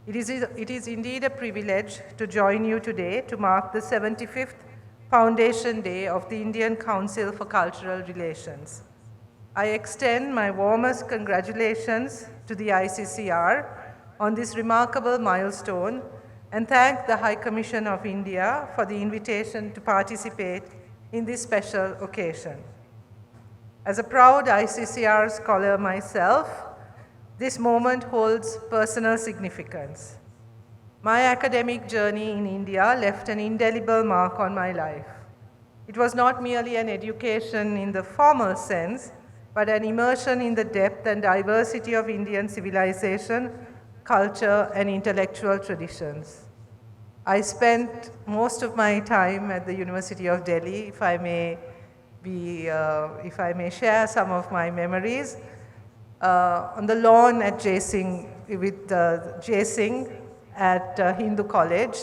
It is indeed a privilege to join you today to mark the 75th Foundation Day of the Indian Council for Cultural Relations. I extend my warmest congratulations to the ICCR on this remarkable milestone and thank the High Commission of India for the invitation to participate in this special occasion. As a proud ICCR scholar myself, this moment holds personal significance. My academic journey in India left an indelible mark on my life. It was not merely an education in the formal sense, but an immersion in the depth and diversity of Indian civilization, culture, and intellectual traditions. I spent most of my time at the University of Delhi, if I may share some of my memories. On the lawn at Jaysingh, with Jaysingh at Hindu College,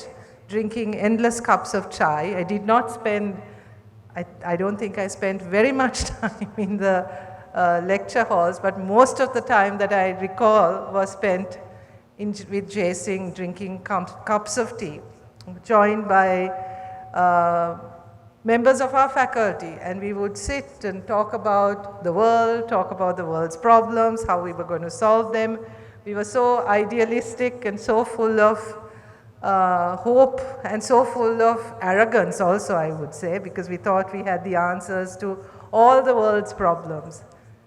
drinking endless cups of chai. I did not spend, I don't think I spent very much time in the lecture halls, but most of the time that I recall was spent with Jaysingh drinking cups of tea, joined by members of our faculty, and we would sit and talk about the world's problems, how we were going to solve them. We were so idealistic and so full of hope and so full of arrogance also, I would say, because we thought we had the answers to all the world's problems.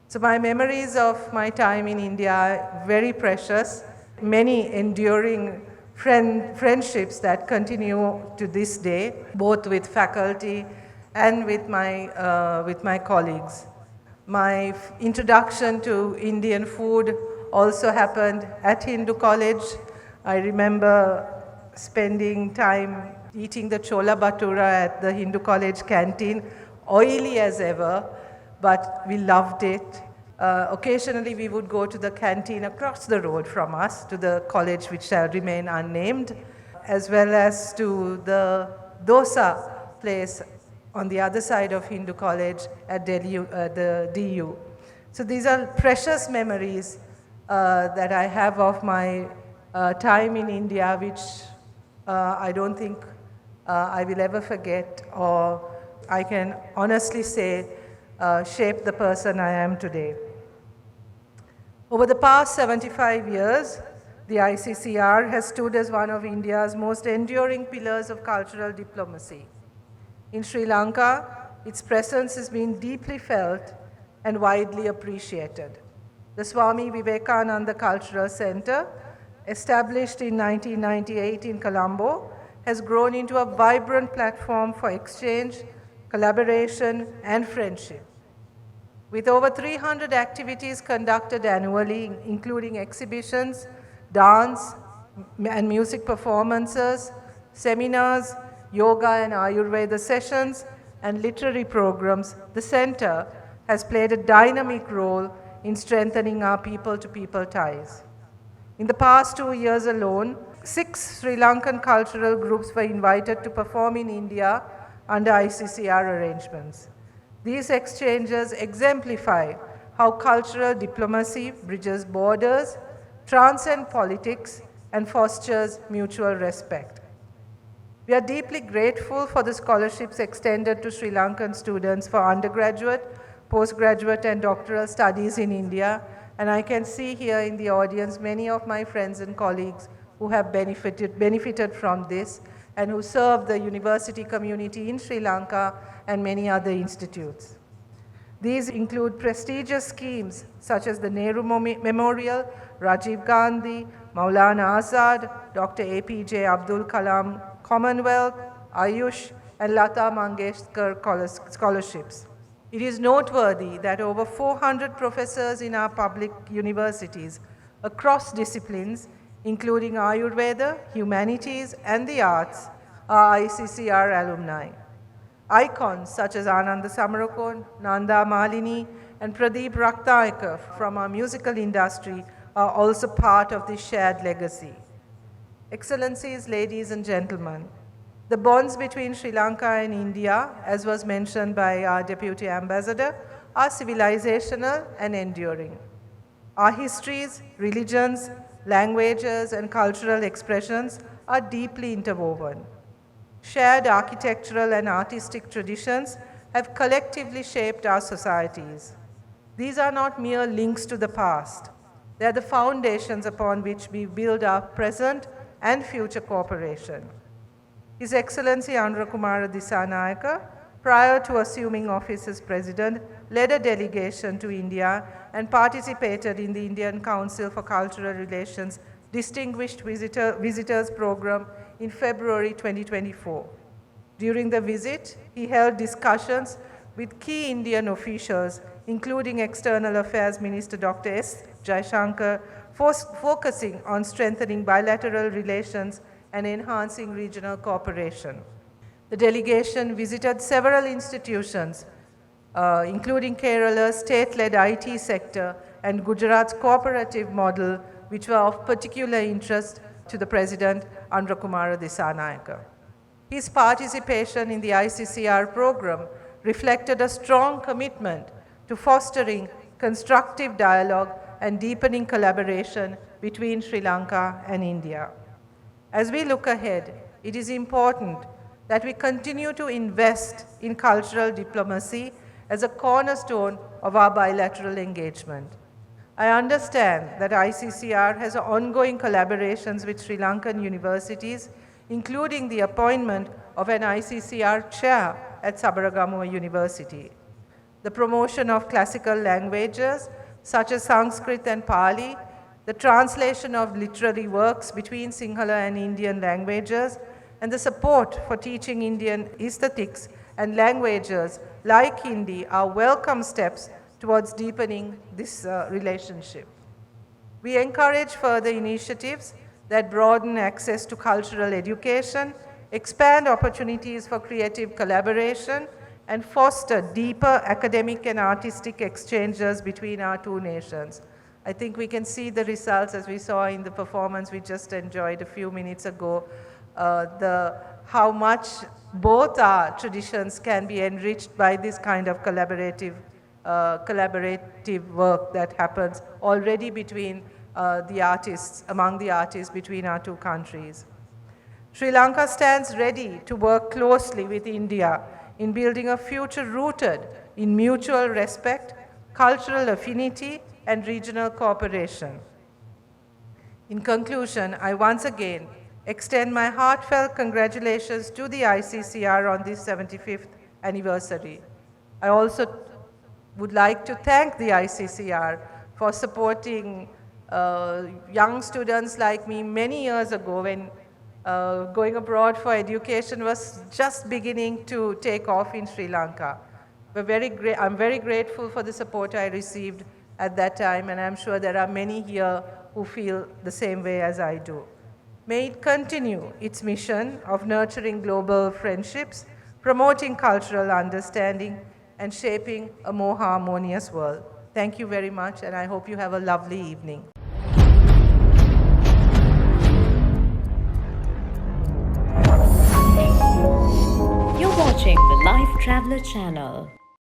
So my memories of my time in India are very precious, many enduring friendships that continue to this day, both with faculty and with my colleagues. My introduction to Indian food also happened at Hindu College. I remember spending time eating the chola bhatura at the Hindu College canteen, oily as ever, but we loved it. Occasionally we would go to the canteen across the road from us to the college which shall remain unnamed, as well as to the dosa place on the other side of Hindu College at Delhi, the DU. So these are precious memories that I have of my time in India, which I don't think I will ever forget, or I can honestly say shaped the person I am today. Over the past 75 years, the ICCR has stood as one of India's most enduring pillars of cultural diplomacy. In Sri Lanka, its presence has been deeply felt and widely appreciated. The Swami Vivekananda Cultural Center, established in 1998 in Colombo, has grown into a vibrant platform for exchange, collaboration, and friendship. With over 300 activities conducted annually, including exhibitions, dance and music performances, seminars, yoga and Ayurveda sessions, and literary programs, the center has played a dynamic role in strengthening our people-to-people ties. In the past 2 years alone, 6 Sri Lankan cultural groups were invited to perform in India under ICCR arrangements. These exchanges exemplify how cultural diplomacy bridges borders, transcends politics, and fosters mutual respect. We are deeply grateful for the scholarships extended to Sri Lankan students for undergraduate, postgraduate, and doctoral studies in India, and I can see here in the audience many of my friends and colleagues who have benefited from this and who serve the university community in Sri Lanka and many other institutes. These include prestigious schemes such as the Nehru Memorial, Rajiv Gandhi, Maulana Azad, Dr. APJ Abdul Kalam Commonwealth, Ayush, and Lata Mangeshkar scholarships. It is noteworthy that over 400 professors in our public universities across disciplines, including Ayurveda, humanities, and the arts, are ICCR alumni. Icons such as Ananda Samarakon, Nanda Malini, and Pradeep Raktaikar from our musical industry are also part of this shared legacy. Excellencies, ladies and gentlemen, the bonds between Sri Lanka and India, as was mentioned by our Deputy Ambassador, are civilizational and enduring. Our histories, religions, languages, and cultural expressions are deeply interwoven. Shared architectural and artistic traditions have collectively shaped our societies. These are not mere links to the past. They are the foundations upon which we build our present and future cooperation. His Excellency Andra Kumara Disanayaka, prior to assuming office as President, led a delegation to India and participated in the Indian Council for Cultural Relations Distinguished Visitors Program in February 2024. During the visit, he held discussions with key Indian officials, including External Affairs Minister Dr. S. Jaishankar, focusing on strengthening bilateral relations and enhancing regional cooperation. The delegation visited several institutions, including Kerala's state-led IT sector and Gujarat's cooperative model, which were of particular interest to the President, Andra Kumara Disanayaka. His participation in the ICCR program reflected a strong commitment to fostering constructive dialogue and deepening collaboration between Sri Lanka and India. As we look ahead, it is important that we continue to invest in cultural diplomacy as a cornerstone of our bilateral engagement. I understand that ICCR has ongoing collaborations with Sri Lankan universities, including the appointment of an ICCR chair at Sabaragamuwa University. The promotion of classical languages such as Sanskrit and Pali, the translation of literary works between Sinhala and Indian languages, and the support for teaching Indian aesthetics and languages like Hindi are welcome steps towards deepening this relationship. We encourage further initiatives that broaden access to cultural education, expand opportunities for creative collaboration, and foster deeper academic and artistic exchanges between our two nations. I think we can see the results as we saw in the performance we just enjoyed a few minutes ago, how much both our traditions can be enriched by this kind of collaborative work that happens already between the artists, among the artists between our two countries. Sri Lanka stands ready to work closely with India in building a future rooted in mutual respect, cultural affinity, and regional cooperation. In conclusion, I once again extend my heartfelt congratulations to the ICCR on this 75th anniversary. I also would like to thank the ICCR for supporting young students like me many years ago when going abroad for education was just beginning to take off in Sri Lanka. I'm very grateful for the support I received at that time, and I'm sure there are many here who feel the same way as I do. May it continue its mission of nurturing global friendships, promoting cultural understanding, and shaping a more harmonious world. Thank you very much, and I hope you have a lovely evening. You're watching the Lifetraveler channel.